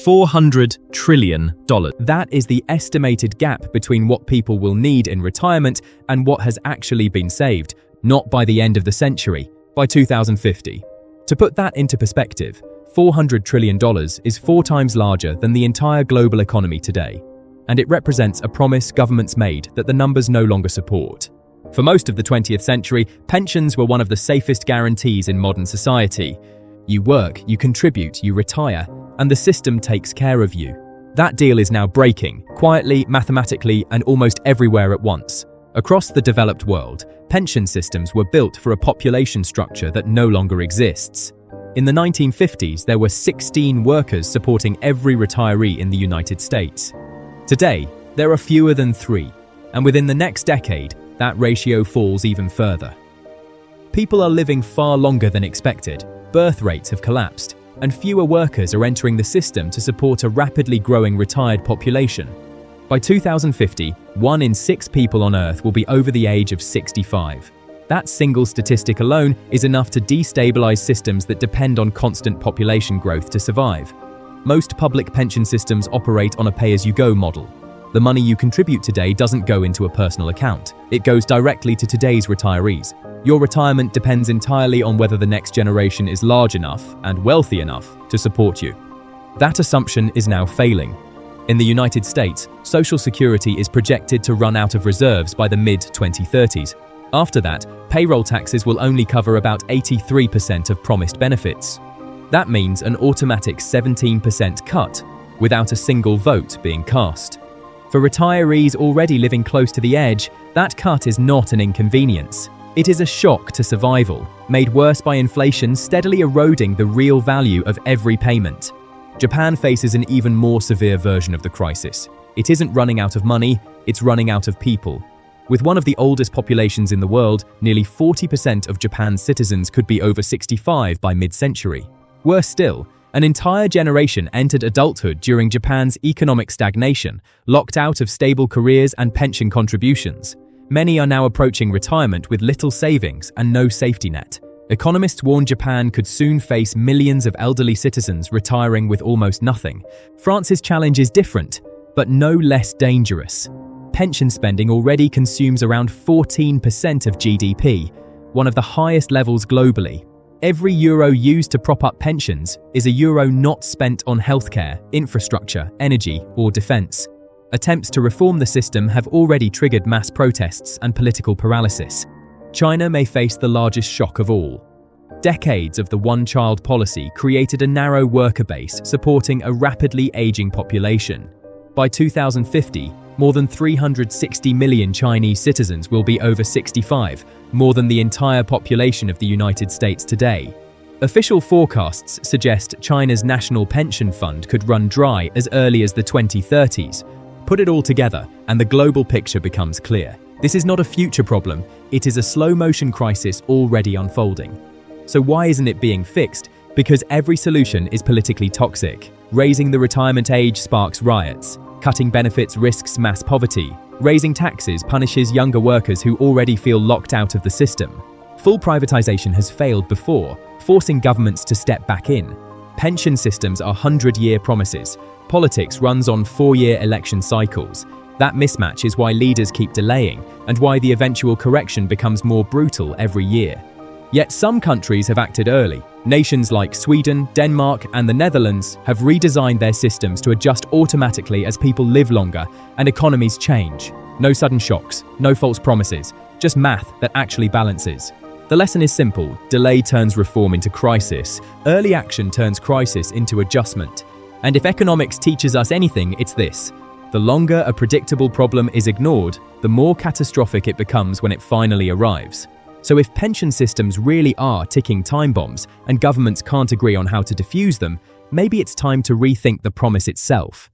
$400 trillion. That is the estimated gap between what people will need in retirement and what has actually been saved, not by the end of the century, by 2050. To put that into perspective, $400 trillion is 4 times larger than the entire global economy today, and it represents a promise governments made that the numbers no longer support. For most of the 20th century, pensions were one of the safest guarantees in modern society. You work, you contribute, you retire, and the system takes care of you. That deal is now breaking, quietly, mathematically, and almost everywhere at once. Across the developed world, pension systems were built for a population structure that no longer exists. In the 1950s, there were 16 workers supporting every retiree in the United States. Today, there are fewer than 3, and within the next decade, that ratio falls even further. People are living far longer than expected, birth rates have collapsed, and fewer workers are entering the system to support a rapidly growing retired population. By 2050, 1 in 6 people on Earth will be over the age of 65. That single statistic alone is enough to destabilize systems that depend on constant population growth to survive. Most public pension systems operate on a pay-as-you-go model. The money you contribute today doesn't go into a personal account. It goes directly to today's retirees. Your retirement depends entirely on whether the next generation is large enough and wealthy enough to support you. That assumption is now failing. In the United States, Social Security is projected to run out of reserves by the mid-2030s. After that, payroll taxes will only cover about 83% of promised benefits. That means an automatic 17% cut, without a single vote being cast. For retirees already living close to the edge, that cut is not an inconvenience. It is a shock to survival, made worse by inflation steadily eroding the real value of every payment. Japan faces an even more severe version of the crisis. It isn't running out of money, it's running out of people. With one of the oldest populations in the world, nearly 40% of Japan's citizens could be over 65 by mid-century. Worse still, an entire generation entered adulthood during Japan's economic stagnation, locked out of stable careers and pension contributions. Many are now approaching retirement with little savings and no safety net. Economists warn Japan could soon face millions of elderly citizens retiring with almost nothing. France's challenge is different, but no less dangerous. Pension spending already consumes around 14% of GDP, one of the highest levels globally. Every euro used to prop up pensions is a euro not spent on healthcare, infrastructure, energy, or defense. Attempts to reform the system have already triggered mass protests and political paralysis. China may face the largest shock of all. Decades of the one-child policy created a narrow worker base supporting a rapidly aging population. By 2050, more than 360 million Chinese citizens will be over 65, more than the entire population of the United States today. Official forecasts suggest China's national pension fund could run dry as early as the 2030s. Put it all together, and the global picture becomes clear. This is not a future problem, it is a slow-motion crisis already unfolding. So why isn't it being fixed? Because every solution is politically toxic. Raising the retirement age sparks riots. Cutting benefits risks mass poverty. Raising taxes punishes younger workers who already feel locked out of the system. Full privatization has failed before, forcing governments to step back in. Pension systems are 100-year promises. Politics runs on 4-year election cycles. That mismatch is why leaders keep delaying, and why the eventual correction becomes more brutal every year. Yet some countries have acted early. Nations like Sweden, Denmark, and the Netherlands have redesigned their systems to adjust automatically as people live longer and economies change. No sudden shocks, no false promises, just math that actually balances. The lesson is simple: delay turns reform into crisis, early action turns crisis into adjustment. And if economics teaches us anything, it's this: the longer a predictable problem is ignored, the more catastrophic it becomes when it finally arrives. So if pension systems really are ticking time bombs and governments can't agree on how to defuse them, maybe it's time to rethink the promise itself.